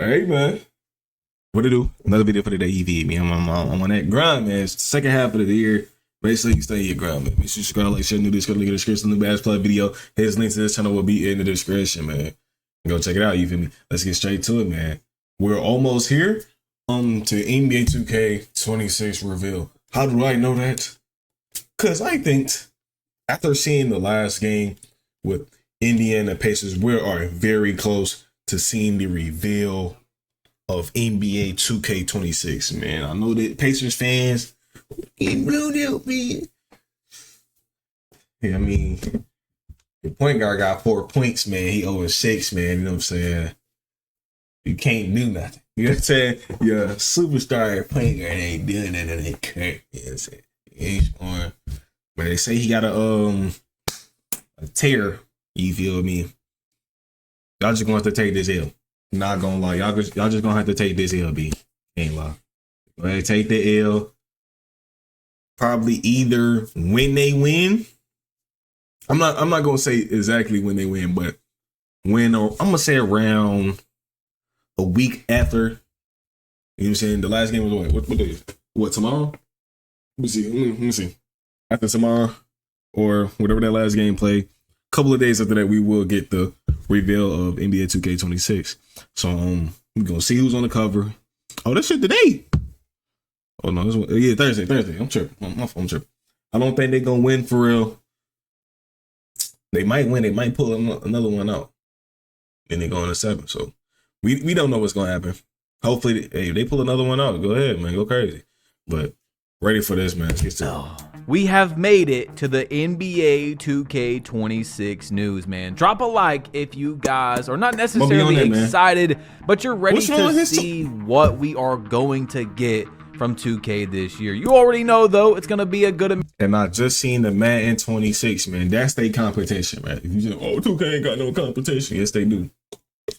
Hey man, what to do? Another video for today. You feed me. I'm on that grind, man. It's the second half of the year. Basically, you stay your grind, man. Make sure you subscribe, like, share, new this, link in the description. The Bass Play video. His link to this channel will be in the description, man. Go check it out. You feel me? Let's get straight to it, man. We're almost here. To NBA 2K26 reveal. How do I know that? Cause I think after seeing the last game with Indiana Pacers, we are very close to seeing the reveal of NBA 2K26, man. I know that Pacers fans get blue out, man. Yeah, I mean, the point guard got 4 points, man. He over 6, man. You know what I'm saying? You can't do nothing. You know what I'm saying? Your superstar point guard ain't doing nothing. They can't. You know what I'm saying? He ain't scoring. But they say he got a tear. You feel me? Y'all just gonna have to take this L. Not gonna lie, y'all just gonna have to take this L, B. Ain't lie. Go ahead, take the L. Probably either when they win. I'm not gonna say exactly when they win, but when, or I'm gonna say around a week after. You know what I'm saying? The last game was what day is it? What, tomorrow? Let me see. After tomorrow, or whatever that last game played. Couple of days after that, we will get the reveal of NBA 2K26. So we're gonna see who's on the cover. Oh, this shit today. Oh no, this one, yeah, Thursday. I'm tripping. My phone tripping. I don't think they're gonna win for real. They might win. They might pull another one out. Then they go on to 7. So we don't know what's gonna happen. Hopefully, hey, if they pull another one out, go ahead, man, go crazy. But ready for this, man. Let's get started. We have made it to the NBA 2K26 news, man. Drop a like if you guys are not necessarily excited, but you're ready to see what we are going to get from 2K this year. You already know, though, it's going to be a good... And I just seen the Madden 26, man. That's their competition, man. If you just, 2K ain't got no competition. Yes, they do.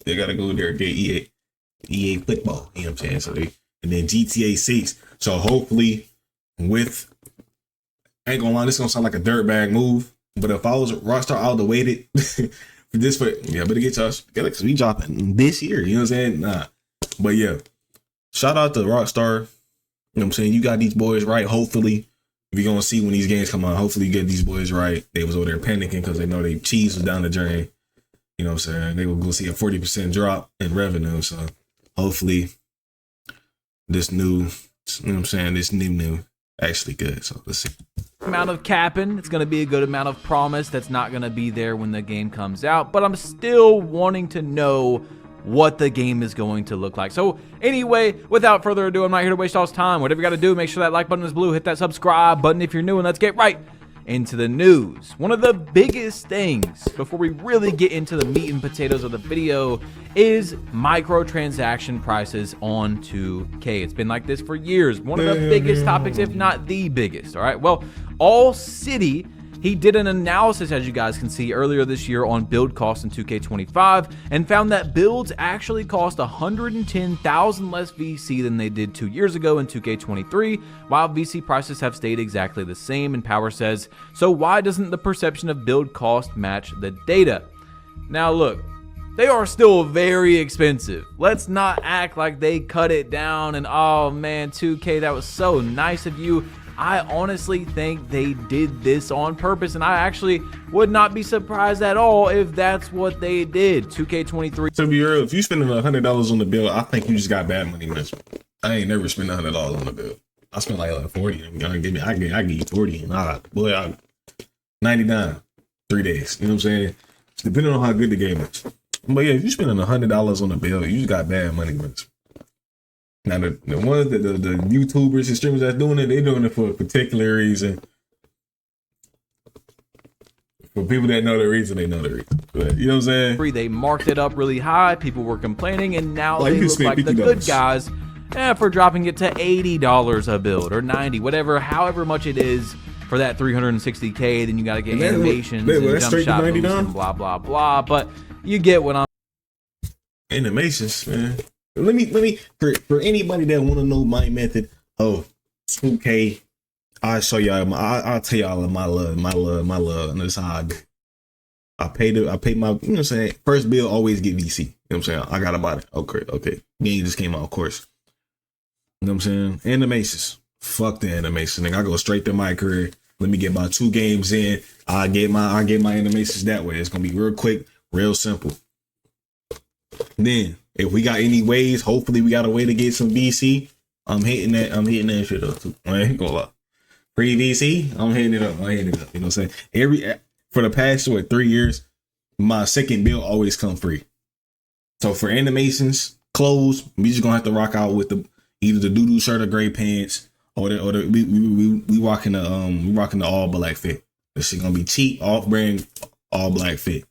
They got to go there and get EA football. You know what I'm saying? So and then GTA 6. So hopefully with... I ain't gonna lie, this gonna sound like a dirtbag move, but if I was Rockstar, I would've waited for this. Yeah, better get y'all together because we dropping this year. You know what I'm saying? Nah, but yeah, shout out to Rockstar. You know what I'm saying? You got these boys right. Hopefully, we gonna see when these games come out. Hopefully, you get these boys right. They was over there panicking because they know they cheese was down the drain. You know what I'm saying? They will go see a 40% drop in revenue. So hopefully, this new, you know what I'm saying? This new actually good. So let's see. Amount of capping, it's going to be a good amount of promise that's not going to be there when the game comes out, but I'm still wanting to know what the game is going to look like. So anyway, without further ado, I'm not here to waste y'all's time. Whatever you got to do, make sure that like button is blue, hit that subscribe button if you're new, and let's get right into the news. One of the biggest things before we really get into the meat and potatoes of the video is microtransaction prices on 2K. It's been like this for years. One of the biggest topics, if not the biggest. All right. Well, All City, he did an analysis, as you guys can see, earlier this year on build costs in 2K25 and found that builds actually cost 110,000 less VC than they did 2 years ago in 2K23, while VC prices have stayed exactly the same. And Power says, so why doesn't the perception of build cost match the data? Now look, they are still very expensive. Let's not act like they cut it down and, oh man, 2K, that was so nice of you. I honestly think they did this on purpose, and I actually would not be surprised at all if that's what they did. 2K23. To be real, if you spending $100 on the bill, I think you just got bad money management. I ain't never spent $100 on the bill. I spent like 40. I give you 40, and I 99, 3 days. You know what I'm saying? It's depending on how good the game is. But yeah, if you spending $100 on the bill, you just got bad money management. Now the ones that the YouTubers and streamers that's doing it, they're doing it for a particular reason. For people that know the reason, they know the reason. But, you know what I'm saying? They marked it up really high. People were complaining, and now they look like the good guys for dropping it to $80 a build or 90, whatever, however much it is for that 360K. Then you got to get animations and jump shot moves and blah blah blah. But you get what I'm. Animations, man. Let me for anybody that want to know my method of 2K, I'll show y'all. I'll tell y'all my love, and this is how I do. I paid my, you know what I'm saying? First bill always get VC. You know what I'm saying? I gotta buy it. Okay. Game just came out, of course. You know what I'm saying? Animations. Fuck the animations, nigga. I go straight to my career. Let me get my 2 games in. I get my animations that way. It's gonna be real quick, real simple. Then if we got any ways, hopefully we got a way to get some VC. I'm hitting that shit up too. I ain't gonna lie. Free VC, I'm hitting it up. You know what I'm saying? For the past 3 years, my second bill always come free. So for animations, clothes, we just gonna have to rock out with either the doo-doo shirt or gray pants, or we rocking the all black fit. This shit gonna be cheap, off brand, all black fit.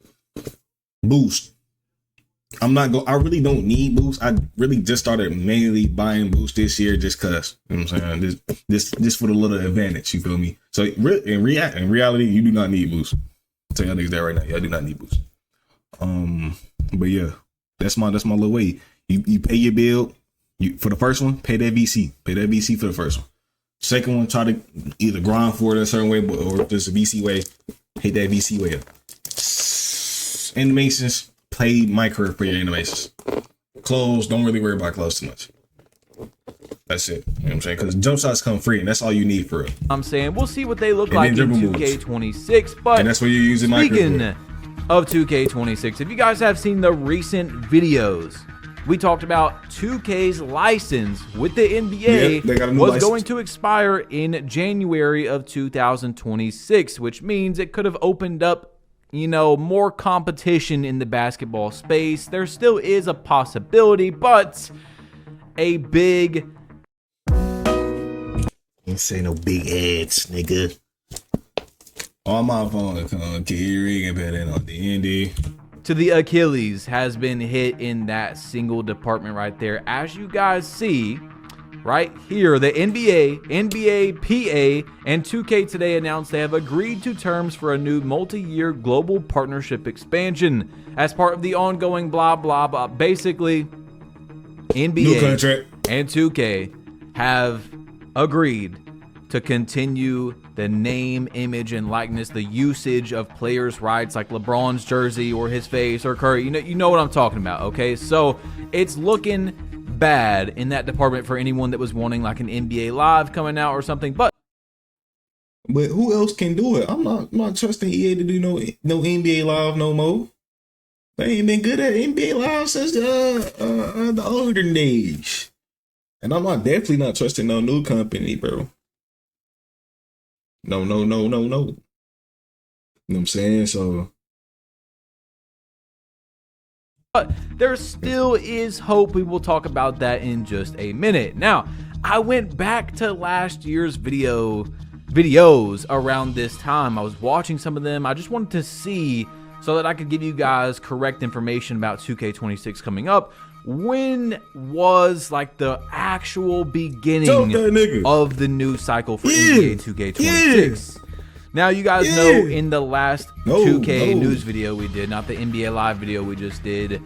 Boost. I really don't need boosts. I really just started mainly buying boosts this year just cause, you know what I'm saying? This for the little advantage, you feel me? So in reality, you do not need boosts. I'll tell y'all niggas that right now. Y'all do not need boosts. But yeah, that's my little way. You pay your bill. For the first one, pay that VC. Pay that VC for the first one. Second one, try to either grind for it a certain way or just a VC way. Hit that VC way up. Animations. Play micro for your animations. Clothes, don't really worry about clothes too much. That's it. You know what I'm saying? Because jump shots come free, and that's all you need for it. I'm saying we'll see what they look like in 2K26. But and that's what you're using micro for. Speaking of 2K26, if you guys have seen the recent videos, we talked about 2K's license with the NBA was license. Going to expire in January of 2026, which means it could have opened up, you know, more competition in the basketball space. There still is a possibility, but a big... Ain't say no big ads, nigga. All my phone comparing on the Indy. To the Achilles has been hit in that single department right there. As you guys see right here, the NBA, PA, and 2K today announced they have agreed to terms for a new multi-year global partnership expansion as part of the ongoing blah, blah, blah. Basically, NBA and 2K have agreed to continue the name, image, and likeness, the usage of players' rights like LeBron's jersey or his face or Curry. You know what I'm talking about, okay? So it's looking bad in that department for anyone that was wanting like an NBA Live coming out or something. But who else can do it? I'm not trusting EA to do no NBA Live no more. They ain't been good at NBA Live since the olden days. And I'm definitely not trusting no new company, bro. No. You know what I'm saying? So, but there still is hope. We will talk about that in just a minute. Now, I went back to last year's videos around this time. I was watching some of them. I just wanted to see so that I could give you guys correct information about 2K26 coming up. When was like the actual beginning of the news cycle for NBA 2K26? Now, you guys know in the last 2K news video we did, not the NBA Live video we just did,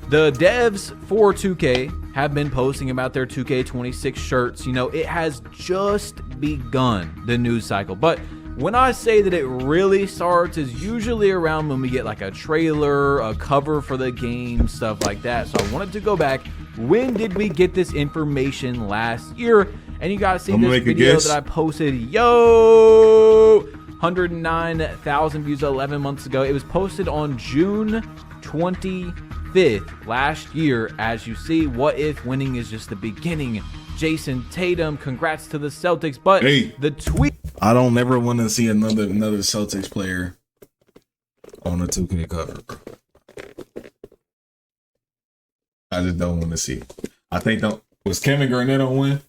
the devs for 2K have been posting about their 2K26 shirts. You know, it has just begun, the news cycle. But when I say that it really starts is usually around when we get like a trailer, a cover for the game, stuff like that. So I wanted to go back. When did we get this information last year? And you guys see this video that I posted, 109,000 views 11 months ago. It was posted on June 25th last year. As you see, what if winning is just the beginning? Jason Tatum, congrats to the Celtics. But the tweet... I don't ever want to see another Celtics player on a 2K cover, bro. I just don't want to see it. I think was Kevin Garnett on one?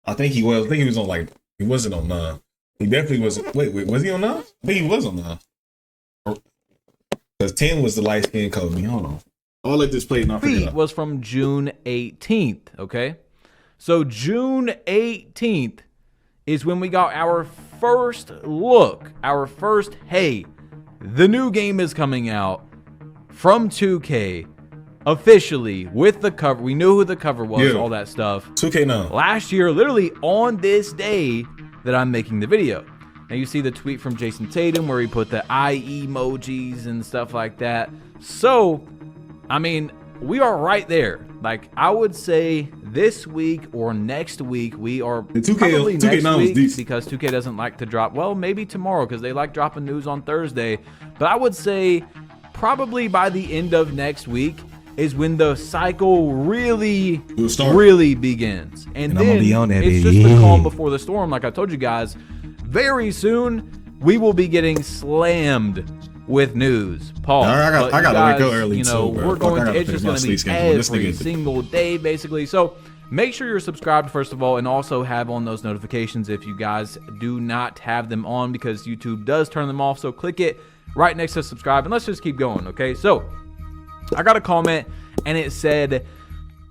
I think he was. I think he was on he wasn't on 9. He definitely wasn't. Wait, was he on 9? I think he was on 9. Because 10 was the light skin Kobe. Hold on. I'll let this play. Tweet was from June 18th. Okay, so June 18th is when we got our first look, hey, the new game is coming out from 2K officially with the cover. We knew who the cover was, all that stuff. 2K now. Last year, literally on this day that I'm making the video. Now you see the tweet from Jason Tatum where he put the eye emojis and stuff like that. So, I mean, we are right there. Like, I would say this week or next week, we are probably next week because 2K doesn't like to drop, well, maybe tomorrow because they like dropping news on Thursday. But I would say probably by the end of next week is when the cycle really begins. And then be on that, it's just the calm before the storm. Like I told you guys, very soon we will be getting slammed with news. Paul, I gotta wake up early. You know, we're going to, it's just going to be every single day, basically. So make sure you're subscribed, first of all, and also have on those notifications if you guys do not have them on, because YouTube does turn them off. So click it right next to subscribe, and let's just keep going, okay? So I got a comment, and it said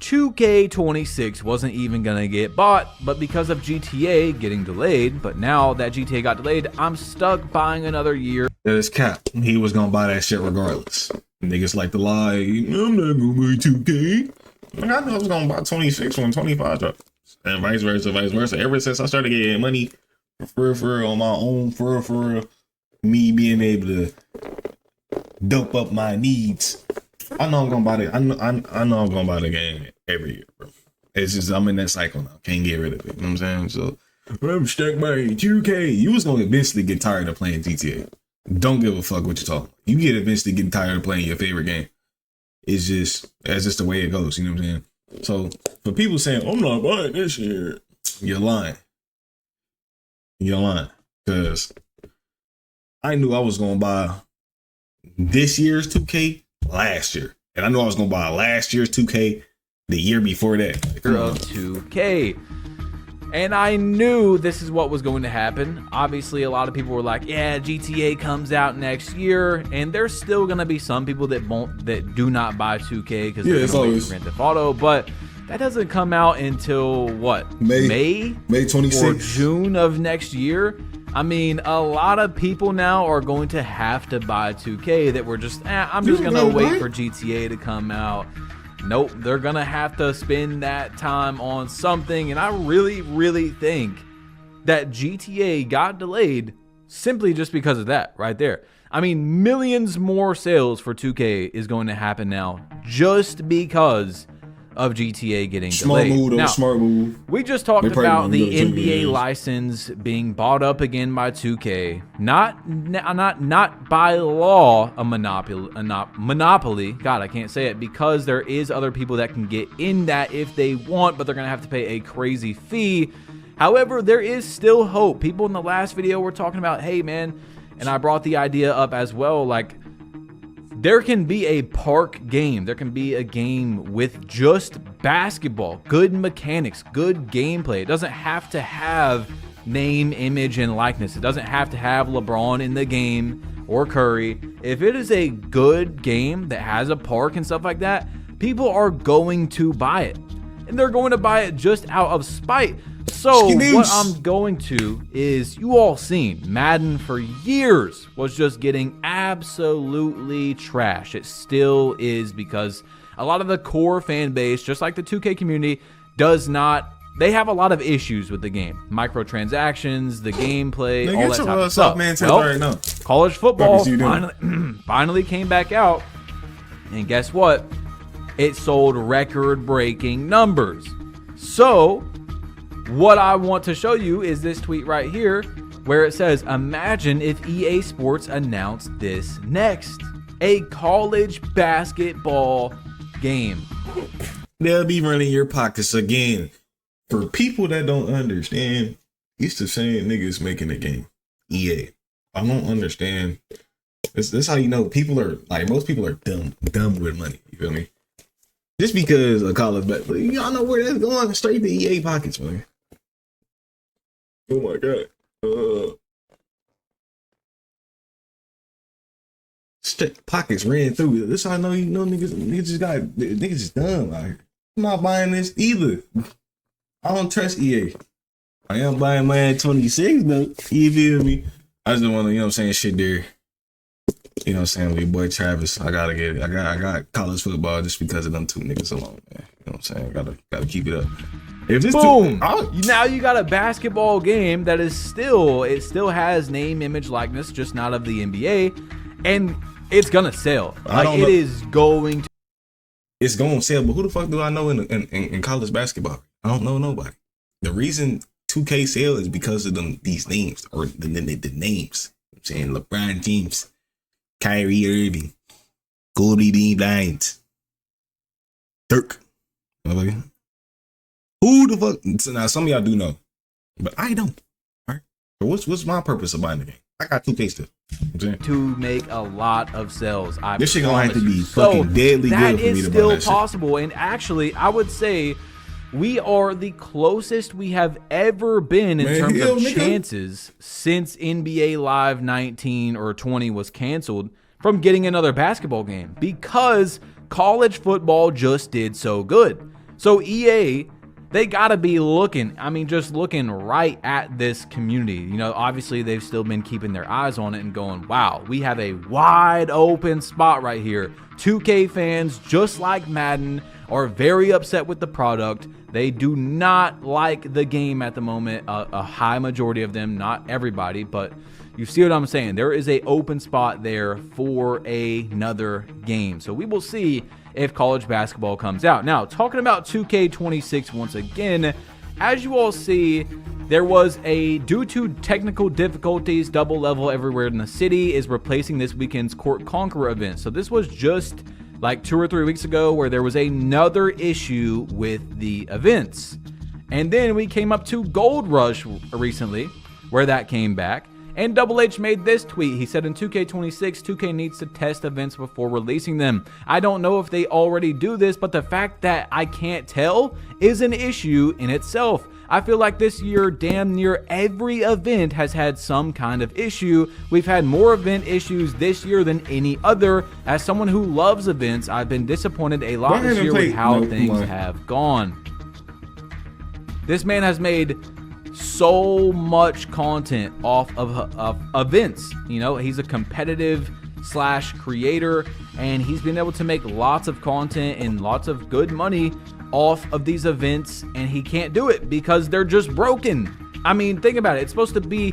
2K26 wasn't even gonna get bought, but because of GTA getting delayed, but now that GTA got delayed, I'm stuck buying another year. That is cap. He was gonna buy that shit regardless. Niggas like to lie. I'm not gonna buy 2K. I know I was gonna buy 26 when 25 dropped. And vice versa. Ever since I started getting money for on my own, for me being able to dope up my needs, I know I'm gonna buy it. I know I'm gonna buy the game every year, bro. It's just I'm in that cycle now. Can't get rid of it. You know what I'm saying? So I'm stuck by 2K. You was gonna eventually get tired of playing GTA. Don't give a fuck what you're talking about. You get eventually getting tired of playing your favorite game. That's just the way it goes. You know what I'm saying? So for people saying I'm not buying this year, you're lying. You're lying, because I knew I was gonna buy this year's 2K last year, and I knew I was gonna buy last year's 2K the year before that. Of 2K. And I knew this is what was going to happen. Obviously, a lot of people were like, yeah, GTA comes out next year. And there's still going to be some people that do not buy 2K because they're going to wait for Grand Theft Auto. But that doesn't come out until, what, May 26th? Or June of next year? I mean, a lot of people now are going to have to buy 2K that were just, I'm just going to wait for GTA to come out. Nope, they're going to have to spend that time on something. And I really, really think that GTA got delayed simply just because of that right there. I mean, millions more sales for 2K is going to happen now just because of GTA getting delayed. Smart move. We just talked about the NBA license being bought up again by 2K. Not by law a monopoly. God, I can't say it, because there is other people that can get in that if they want, but they're gonna have to pay a crazy fee. However, there is still hope. People in the last video were talking about, hey man, and I brought the idea up as well, like, there can be a park game. There can be a game with just basketball, good mechanics, good gameplay. It doesn't have to have name, image, and likeness. It doesn't have to have LeBron in the game or Curry. If it is a good game that has a park and stuff like that, people are going to buy it. And they're going to buy it just out of spite. So what I'm going to is, you all seen Madden for years was just getting absolutely trash. It still is, because a lot of the core fan base, just like the 2K community, they have a lot of issues with the game. Microtransactions, the gameplay, all that type of stuff. Well, college football finally came back out, and guess what? It sold record-breaking numbers. So what I want to show you is this tweet right here, where it says, imagine if EA Sports announced this next. A college basketball game. They'll be running your pockets again. For people that don't understand, it's the same niggas making the game. EA. I don't understand. This how you know people are, like, most people are dumb with money. You feel me? Just because a college basketball, y'all know where that's going, straight to EA pockets, man. Oh my god. Pockets ran through. This how I know niggas just dumb out here. I'm not buying this either. I don't trust EA. I am buying my 26 though. You feel me? I just don't want to, you know what I'm saying, shit there. You know what I'm saying, with your boy Travis. I gotta get it. I got college football just because of them two niggas alone, man. You know what I'm saying? Gotta keep it up. If it's boom, too, now you got a basketball game that is still has name, image, likeness, just not of the NBA, and it's gonna sell. Like it is going to. It's gonna sell, but who the fuck do I know in college basketball? I don't know nobody. The reason 2K sell is because of these names or the names. I'm saying LeBron James, Kyrie Irving, Kobe Bean Bryant, Dirk. Who the fuck? So now some of y'all do know, but I don't. All right. So what's my purpose of buying the game? I got 2K still. To make a lot of sales. This shit gonna have to be fucking deadly good for me to buy that shit. That is still possible, and actually, I would say we are the closest we have ever been in terms of chances since NBA Live 19 or 20 was canceled from getting another basketball game because college football just did so good. So EA, they gotta be looking, just looking right at this community. You know, obviously they've still been keeping their eyes on it and going, wow, we have a wide open spot right here. 2K fans, just like Madden, are very upset with the product. They do not like the game at the moment. A high majority of them, not everybody, but you see what I'm saying. There is a open spot there for another game. So we will see if college basketball comes out. Now, talking about 2K26 once again, as you all see, there was due to technical difficulties, double level everywhere in the city is replacing this weekend's Court Conqueror event. So this was just like 2 or 3 weeks ago where there was another issue with the events. And then we came up to Gold Rush recently where that came back. And Double H made this tweet. He said in 2K26, 2K needs to test events before releasing them. I don't know if they already do this, but the fact that I can't tell is an issue in itself. I feel like this year, damn near every event has had some kind of issue. We've had more event issues this year than any other. As someone who loves events, I've been disappointed a lot this year with how things have gone. This man has made so much content off of events. You know, he's a competitive / creator, and he's been able to make lots of content and lots of good money off of these events, and he can't do it because they're just broken. Think about it. It's supposed to be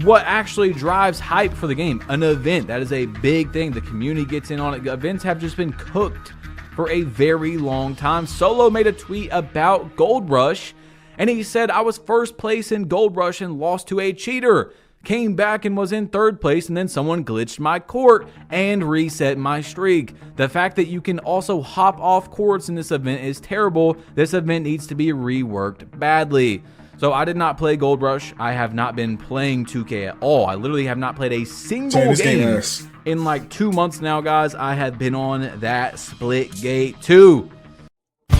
what actually drives hype for the game. An event, that is a big thing. The community gets in on it. Events have just been cooked for a very long time. Solo made a tweet about Gold Rush, and he said, I was first place in Gold Rush and lost to a cheater. Came back and was in 3rd place, and then someone glitched my court and reset my streak. The fact that you can also hop off courts in this event is terrible. This event needs to be reworked badly. So I did not play Gold Rush. I have not been playing 2K at all. I literally have not played a single game in like 2 months now, guys. I have been on that Splitgate 2.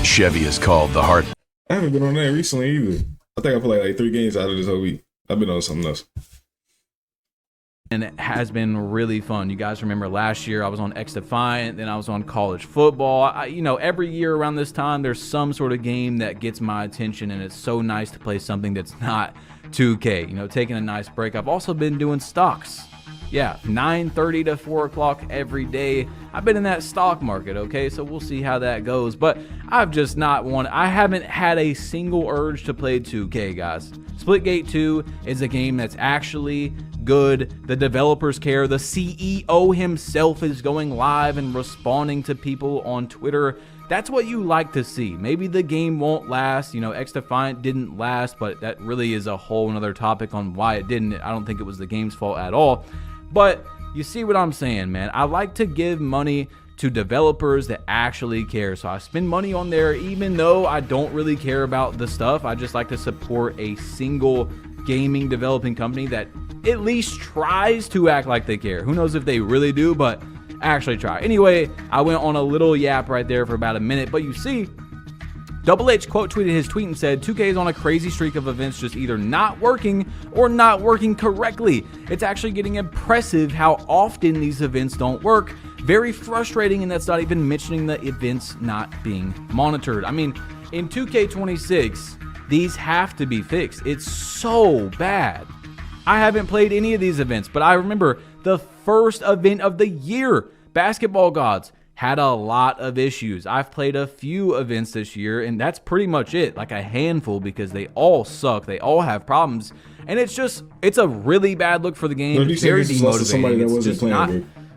Chevy is called the heart. I haven't been on that recently either. I think I played like 3 games out of this whole week. I've been on something else. And it has been really fun. You guys remember last year I was on X Defiant, then I was on college football. Every year around this time, there's some sort of game that gets my attention, and it's so nice to play something that's not 2K. Taking a nice break. I've also been doing stocks. Yeah, 9:30 to 4 o'clock every day. I've been in that stock market, okay? So we'll see how that goes. But I haven't had a single urge to play 2K, guys. Splitgate 2 is a game that's actually good. The developers care. The CEO himself is going live and responding to people on Twitter. That's what you like to see. Maybe the game won't last. X Defiant didn't last, but that really is a whole nother topic on why it didn't. I don't think it was the game's fault at all. But you see what I'm saying, man. I like to give money to developers that actually care. So I spend money on there even though I don't really care about the stuff. I just like to support a single gaming developing company that at least tries to act like they care. Who knows if they really do, but actually try. Anyway, I went on a little yap right there for about a minute, but you see, Double H quote tweeted his tweet and said, 2K is on a crazy streak of events just either not working or not working correctly. It's actually getting impressive how often these events don't work. Very frustrating, and that's not even mentioning the events not being monitored. In 2K26, these have to be fixed. It's so bad. I haven't played any of these events, but I remember the first event of the year, Basketball Gods, had a lot of issues. I've played a few events this year, and that's pretty much it. Like a handful, because they all suck. They all have problems. And it's a really bad look for the game. It's very demotivating. It's just not,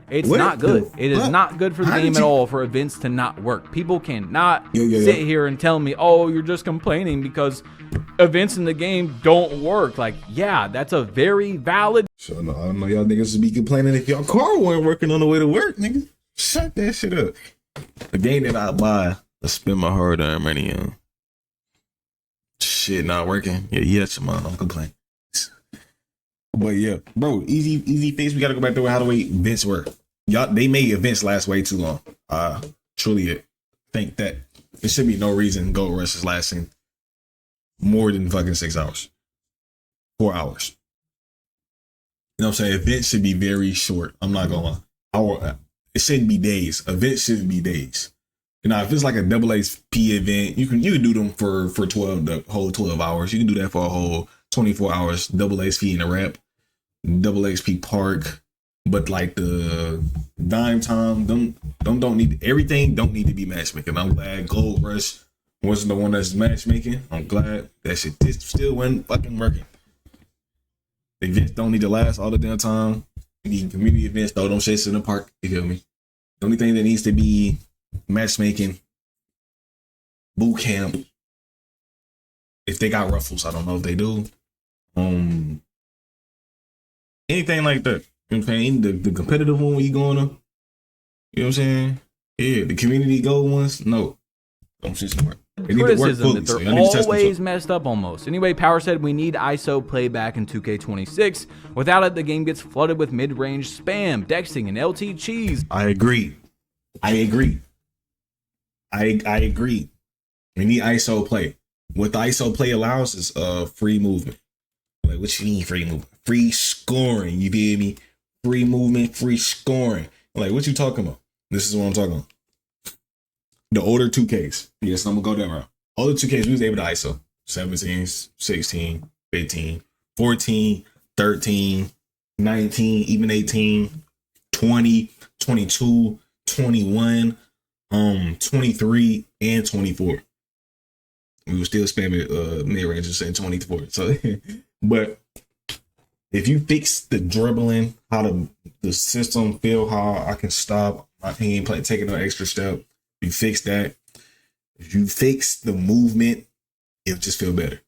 it's not good. It is not good for the game at all for events to not work. People cannot sit here and tell me, oh, you're just complaining because events in the game don't work. Like, yeah, that's a very valid. So, no, I don't know y'all niggas would be complaining if y'all car weren't working on the way to work, nigga. Shut that shit up. The game that I buy, I spend my hard-earned money on. Shit not working. Yeah, yes, man, I'm complaining. But yeah, bro, easy fix. We gotta go back to how the way events work. Y'all, they made events last way too long. Truly think that there should be no reason Gold Rush is lasting more than fucking 6 hours, 4 hours. You know what I'm saying? Events should be very short. I'm not gonna lie. It shouldn't be days. Events shouldn't be days. You know, if it's like a double XP event, you can do them for 12, the whole 12 hours. You can do that for a whole 24 hours. Double XP in a rep, double XP park. But like the dime time, don't need everything. Don't need to be matchmaking. I'm glad Gold Rush wasn't the one that's matchmaking. I'm glad that shit still wasn't fucking working. The events don't need to last all the damn time. You need community events, though. Don't chase in the park. You feel me? The only thing that needs to be matchmaking, boot camp. If they got ruffles, I don't know if they do. Anything like that. You know what I'm saying? The competitive one when you going to, you know what I'm saying? Yeah, the community goal ones, no. Don't see smart. Criticism that they're always messed up almost. Anyway, Power said we need ISO playback in 2K26. Without it, the game gets flooded with mid-range spam, dexing, and LT cheese. I agree. I agree. We need ISO play. What the ISO play allows is free movement. Like, what you mean free movement? Free scoring. You feel me? Free movement, free scoring. Like, what you talking about? This is what I'm talking about. The older 2Ks. Yes, I'm gonna go that route. Older 2Ks, we was able to ISO 17, 16, 15, 14, 13, 19, even 18, 20, 22, 21, 23, and 24. We were still spamming mid-range and saying 24. So, but if you fix the dribbling, how the system feel, how I can stop my team taking an extra step, you fix that. If you fix the movement, it'll just feel better.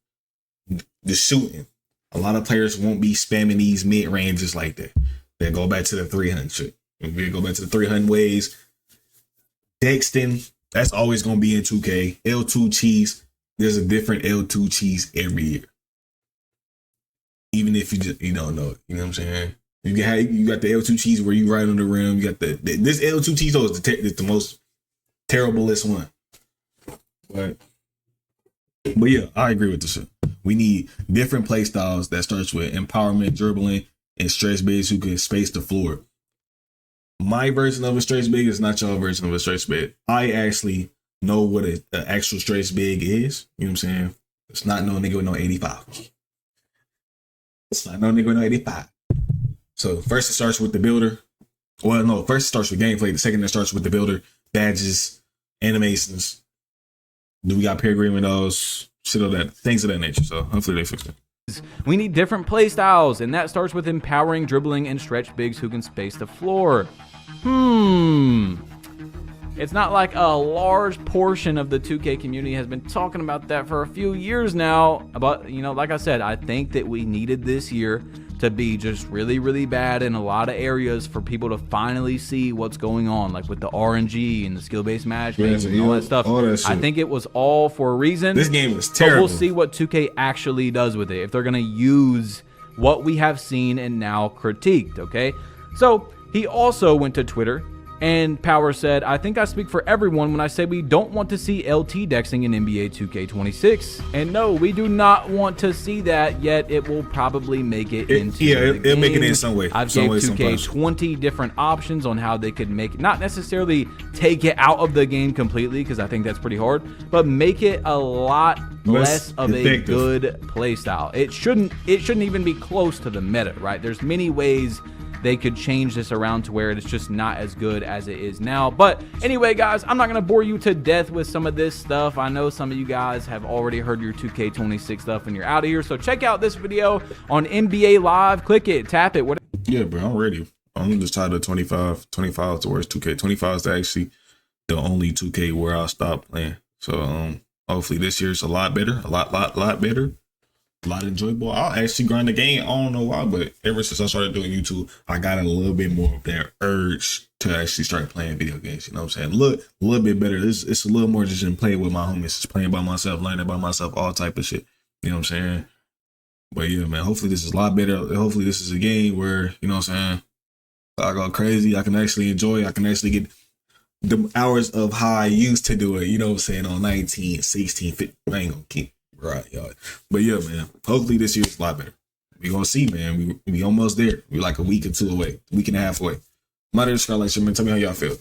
The shooting, a lot of players won't be spamming these mid ranges like that. They go back to the 300. We go back to the 300 ways. Dexting, that's always going to be in 2K. L2 cheese, there's a different L2 cheese every year. Even if you don't know it, you know what I'm saying? You got the L2 cheese where you right on the rim. You got this L2 cheese though is the most terriblest one. But yeah, I agree with the shit. We need different play styles that starts with empowerment, dribbling, and stretch bigs who can space the floor. My version of a stretch big is not your version of a stretch big. I actually know what an actual stretch big is. You know what I'm saying? It's not no nigga with no 85. It's not no nigga with no 85. So first it starts with the builder. Well, no, first it starts with gameplay. The second it starts with the builder, badges, animations. Do we got pair agreement those shit of that, things of that nature. So hopefully they fix it. We need different play styles, and that starts with empowering dribbling and stretch bigs who can space the floor. It's not like a large portion of the 2K community has been talking about that for a few years now. But, you know, like I said, I think that we needed this year to be just really, really bad in a lot of areas for people to finally see what's going on, like with the RNG and the skill-based matchmaking and all that stuff. I think it was all for a reason. This game was terrible. But we'll see what 2K actually does with it, if they're going to use what we have seen and now critiqued, okay? So he also went to Twitter, and Power said, I think I speak for everyone when I say we don't want to see LT dexing in NBA 2K26. And no, we do not want to see that, yet it will probably make it into the game. It'll make it in some way. I've gave 2K 20 different options on how they could make, not necessarily take it out of the game completely, because I think that's pretty hard, but make it a lot less of a good play style. It shouldn't even be close to the meta, right? There's many ways they could change this around to where it's just not as good as it is now. But anyway, guys, I'm not going to bore you to death with some of this stuff. I know some of you guys have already heard your 2K26 stuff and you're out of here. So check out this video on NBA Live. Click it, tap it, whatever. Yeah, bro, I'm ready. I'm just tired of 25 towards 2K. 25 is actually the only 2K where I'll stop playing. So hopefully this year's a lot better, a lot better, a lot enjoyable. I'll actually grind the game. I don't know why, but ever since I started doing YouTube, I got a little bit more of that urge to actually start playing video games. You know what I'm saying? Look, a little bit better. It's a little more just than playing with my homies. It's playing by myself, learning by myself, all type of shit. You know what I'm saying? But yeah, man, hopefully this is a lot better. Hopefully this is a game where, you know what I'm saying, I go crazy. I can actually enjoy. I can actually get the hours of how I used to do it. You know what I'm saying? On 19, 16, 15. I ain't gonna keep right, y'all. But yeah, man, hopefully this year's a lot better. We gonna see, man. We almost there. We like a week or two away, week and a half away. My name is Scarlett, man. Tell me how y'all feel.